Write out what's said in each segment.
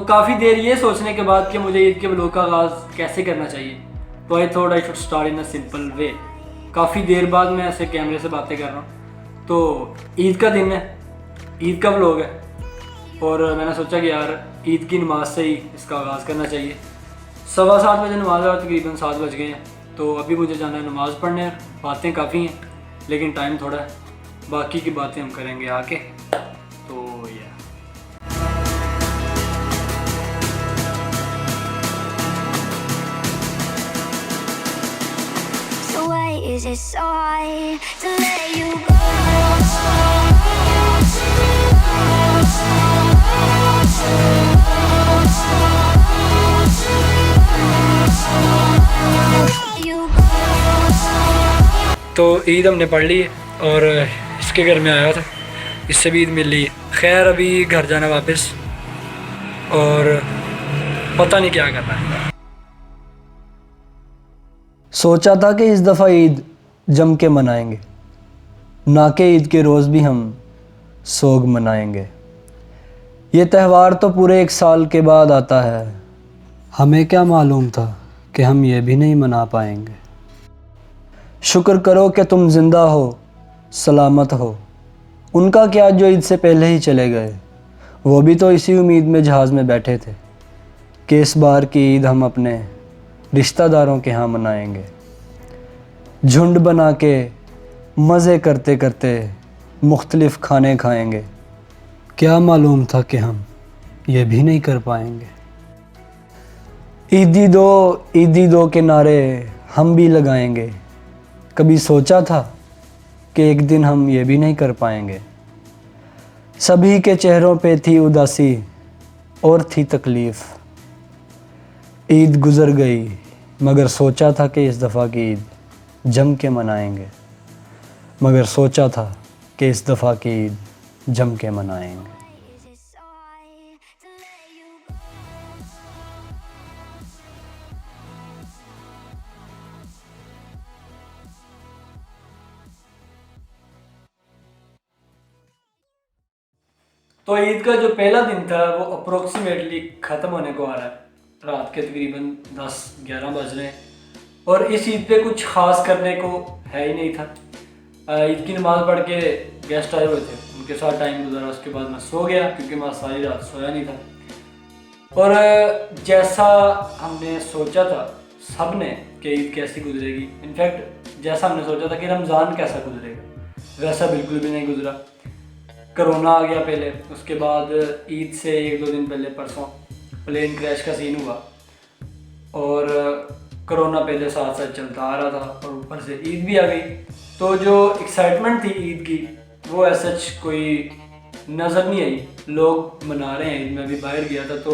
काफ़ी देर ये सोचने के बाद कि मुझे ईद के व्लॉग का आगाज़ कैसे करना चाहिए, तो I thought I should start in a simple way. काफ़ी देर बाद मैं ऐसे कैमरे से बातें कर रहा हूँ। तो ईद का दिन है, ईद का व्लॉग है, और मैंने सोचा कि यार ईद की नमाज से ही इसका आगाज़ करना चाहिए। 7:15 बजे नमाज और तकरीबन 7 बज गए हैं, तो अभी मुझे जाना है नमाज़ पढ़ने। बातें काफ़ी हैं लेकिन टाइम थोड़ा है, बाकी की बातें हम करेंगे आके। तो ये Is it so hard to let you go? तो ईद हमने पढ़ ली और इसके घर में आया था, इससे भी ईद मिल ली। खैर अभी घर जाना वापस, और पता नहीं क्या करना है। सोचा था कि इस दफ़ा ईद जम के मनाएंगे, ना कि ईद के रोज़ भी हम सोग मनाएंगे। ये त्यौहार तो पूरे 1 साल के बाद आता है, हमें क्या मालूम था कि हम ये भी नहीं मना पाएंगे। शुक्र करो कि तुम ज़िंदा हो, सलामत हो। उनका क्या जो ईद से पहले ही चले गए, वो भी तो इसी उम्मीद में जहाज़ में बैठे थे कि इस बार की ईद हम अपने रिश्तेदारों के यहाँ मनाएंगे। झुंड बना के मज़े करते करते मुख्तलिफ़ खाने खाएंगे। क्या मालूम था कि हम ये भी नहीं कर पाएंगे। ईदी दो के नारे हम भी लगाएंगे। कभी सोचा था कि एक दिन हम ये भी नहीं कर पाएंगे। सभी के चेहरों पे थी उदासी और थी तकलीफ़। ईद गुज़र गई मगर सोचा था कि इस दफ़ा की ईद जम के मनाएंगे। मगर सोचा था कि इस दफ़ा की ईद जम के मनाएंगे। Is it so hard to let you go? तो ईद का जो पहला दिन था वो अप्रोक्सीमेटली ख़त्म होने को आ रहा है। रात के तकरीबन 10-11 बज रहे हैं, और इस ईद पे कुछ ख़ास करने को है ही नहीं था। ईद की नमाज़ पढ़ के गेस्ट आए हुए थे, उनके साथ टाइम गुजारा। उसके बाद मैं सो गया क्योंकि मैं सारी रात सोया नहीं था। और जैसा हमने सोचा था सब ने कि ईद कैसी गुजरेगी, इनफैक्ट जैसा हमने सोचा था कि रमज़ान कैसा गुजरेगा, वैसा बिल्कुल भी नहीं गुजरा। कोरोना आ गया पहले, उसके बाद ईद से 1-2 दिन पहले परसों प्लेन क्रैश का सीन हुआ, और कोरोना पहले साथ साथ चलता आ रहा था, और ऊपर से ईद भी आ गई। तो जो एक्साइटमेंट थी ईद की वो ऐसा कोई नज़र नहीं आई। लोग मना रहे हैं ईद, मैं भी बाहर गया था तो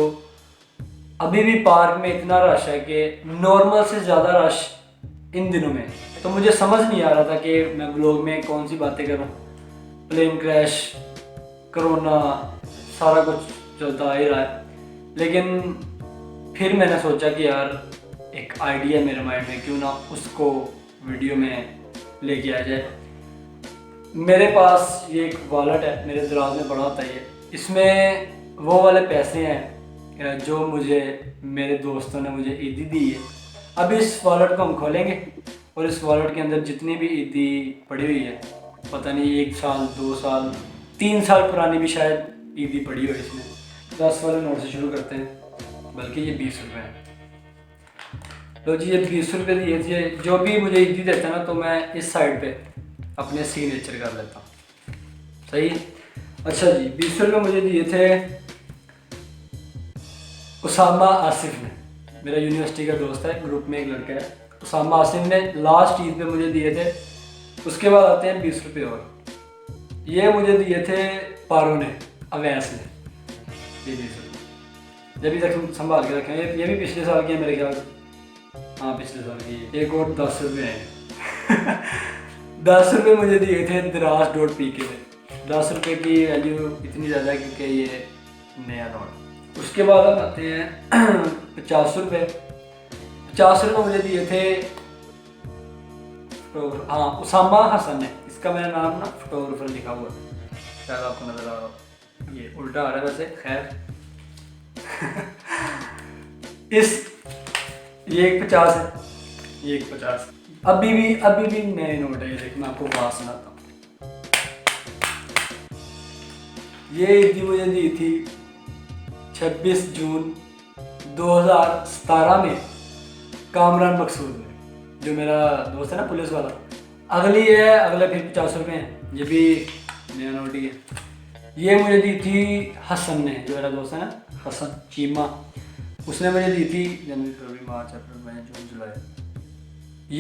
अभी भी पार्क में इतना रश है कि नॉर्मल से ज़्यादा रश इन दिनों में। तो मुझे समझ नहीं आ रहा था कि मैं व्लॉग में कौन सी बातें करूं। प्लेन क्रैश, कोरोना, सारा कुछ चलता आ ही रहा है। लेकिन फिर मैंने सोचा कि यार एक आइडिया मेरे माइंड में, क्यों ना उसको वीडियो में लेके आ जाए। मेरे पास ये एक वॉलेट है, मेरे दराज में पड़ा होता है ये। इसमें वो वाले पैसे हैं जो मुझे मेरे दोस्तों ने मुझे ईदी दी है। अब इस वॉलेट को हम खोलेंगे और इस वॉलेट के अंदर जितनी भी ईदी पड़ी हुई है, पता नहीं 1 साल 2 साल 3 साल पुरानी भी शायद ईदी पड़ी हो इसमें। 10 वाले नोट से शुरू करते हैं, बल्कि ये 20 रुपये हैं। लो जी, ये 20 रुपये दिए थे। जो भी मुझे ईदी देता है ना, तो मैं इस साइड पे अपने सिग्नेचर कर लेता हूँ। सही। अच्छा जी, 20 रुपये मुझे दिए थे उसामा आसिफ ने, मेरा यूनिवर्सिटी का दोस्त है, ग्रुप में एक लड़का है उसामा आसिफ ने, लास्ट ईद पे मुझे दिए थे। उसके बाद आते हैं 20 रुपये, और ये मुझे दिए थे पारो ने, अवैस ने, ये 20 रुपये। जब तक संभाल के रखें, ये भी पिछले साल के हैं मेरे ख्याल से। हाँ, पिछले साल की। एक और 10 रुपये हैं 10 रुपये मुझे दिए थे दराज.पी के में। 10 रुपये की वैल्यू इतनी ज़्यादा है क्योंकि ये नया नोट। उसके बाद हम आते हैं 50 रुपये। 50 रुपये मुझे दिए थे, हाँ, उसामा हसन है, इसका मेरा नाम ना फोटोग्राफर लिखा हुआ है, शायद आपको नज़र आ रहा हो। ये उल्टा आ रहा है वैसे, खैर ये एक 50 है, ये एक 50। अभी भी नए नोट है। ये देख, मैं आपको बात सुनाता हूँ। ये ईदी मुझे दी थी 26 जून 2017 में कामरान मकसूद ने, जो मेरा दोस्त है ना पुलिस वाला। अगली है, अगले फिर 50 रुपये हैं, ये भी नया नोट ही है। ये मुझे दी थी हसन ने, जो मेरा दोस्त है ना हसन चीमा, उसने मुझे दी थी जनवरी फरवरी मार्च अप्रैल मई जून जुलाई,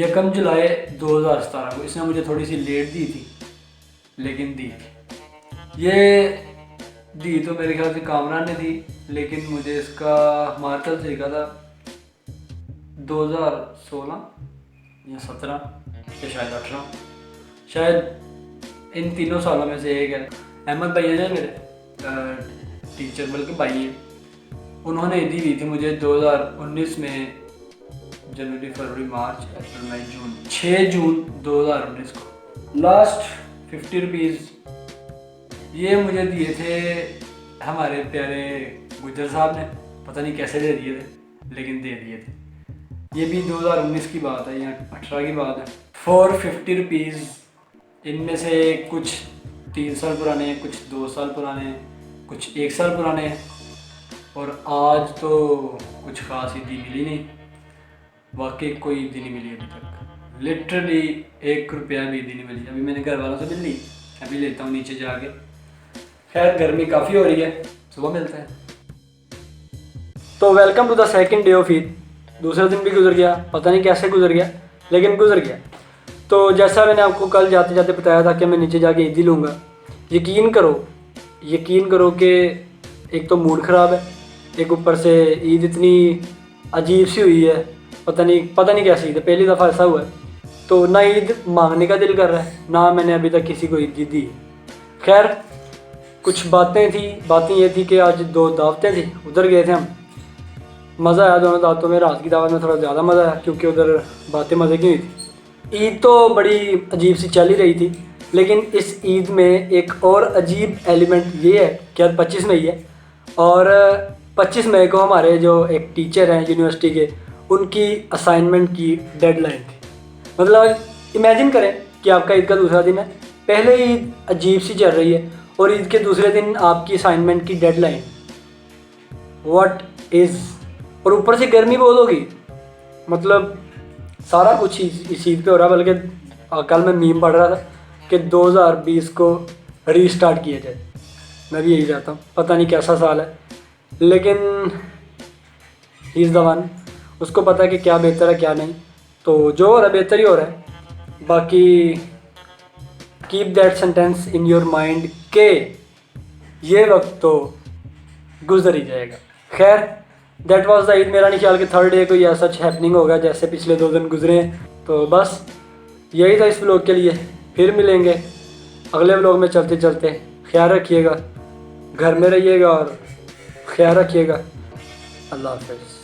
1 जुलाई 2017 को। इसने मुझे थोड़ी सी लेट दी थी, लेकिन दी थी। ये दी तो मेरे ख्याल से कामरान ने दी, लेकिन मुझे इसका मार्कर से लिखा था 2016 या 17 या शायद 18, शायद इन तीनों सालों में से एक है। अहमद भाई है मेरे टीचर, बल्कि भाई हैं, उन्होंने दी हुई थी मुझे 2019 में जनवरी फरवरी मार्च अप्रैल मई जून, 6 जून 2019 को। लास्ट 50 रुपीज़ ये मुझे दिए थे हमारे प्यारे गुजर साहब ने, पता नहीं कैसे दे दिए थे, लेकिन दे दिए थे। ये भी 2019 की बात है या 18 की बात है। 450 रुपीज़, इनमें से कुछ 3 साल पुराने, कुछ 2 साल पुराने, कुछ 1 साल पुराने हैं। और आज तो कुछ ख़ास ईदी मिली नहीं, वाकई कोई ईदी नहीं मिली अभी तक। लिटरली 1 रुपया भी ईदी नहीं मिली। अभी मैंने घर वालों से मिल ली, अभी लेता हूँ नीचे जाके। खैर गर्मी काफ़ी हो रही है, सुबह मिलते हैं। तो welcome to the second day of Eid. दूसरा दिन भी गुजर गया, पता नहीं कैसे गुजर गया, लेकिन गुजर गया। तो जैसा मैंने आपको कल जाते जाते बताया था कि मैं नीचे जाके ईदी लूँगा, यकीन करो कि एक तो मूड ख़राब है, एक ऊपर से ईद इतनी अजीब सी हुई है, पता नहीं कैसी ईद है, पहली दफ़ा ऐसा हुआ है। तो ना ईद मांगने का दिल कर रहा है, ना मैंने अभी तक किसी को ईद दी। खैर कुछ बातें ये थी कि आज 2 दावतें थी, उधर गए थे हम। मज़ा आया दोनों दावतों में। रात की दावत में थोड़ा ज़्यादा मज़ा आया, क्योंकि उधर बातें मज़े की हुई थी। ईद तो बड़ी अजीब सी चल ही रही थी, लेकिन इस ईद में एक और अजीब एलिमेंट ये है कि आज 25 मई है, और 25 मई को हमारे जो एक टीचर हैं यूनिवर्सिटी के, उनकी असाइनमेंट की डेडलाइन थी। मतलब इमेजिन करें कि आपका ईद का दूसरा दिन है, पहले ईद अजीब सी चल रही है और ईद के दूसरे दिन आपकी असाइनमेंट की डेडलाइन। व्हाट इज़, और ऊपर से गर्मी बहुत होगी। मतलब सारा कुछ इस ईद पे हो रहा है। बल्कि कल मैं मीम पढ़ रहा था कि 2020 को रीस्टार्ट किया जाए। मैं भी यही चाहता हूँ, पता नहीं कैसा साल है, लेकिन ही इज़ द वन, उसको पता है कि क्या बेहतर है क्या नहीं। तो जो हो रहा है बेहतर ही हो रहा है। बाकी keep that sentence in your mind के ये वक्त तो गुजर ही जाएगा। खैर दैट वाज द ईद। मेरा नहीं ख्याल कि थर्ड डे कोई ऐसा हैपनिंग होगा जैसे पिछले 2 दिन गुजरे हैं। तो बस यही था इस व्लॉग के लिए। फिर मिलेंगे अगले व्लॉग में चलते चलते। ख्याल रखिएगा, घर में रहिएगा और ख्याल रखिएगा। अल्लाह हाफ़िज़।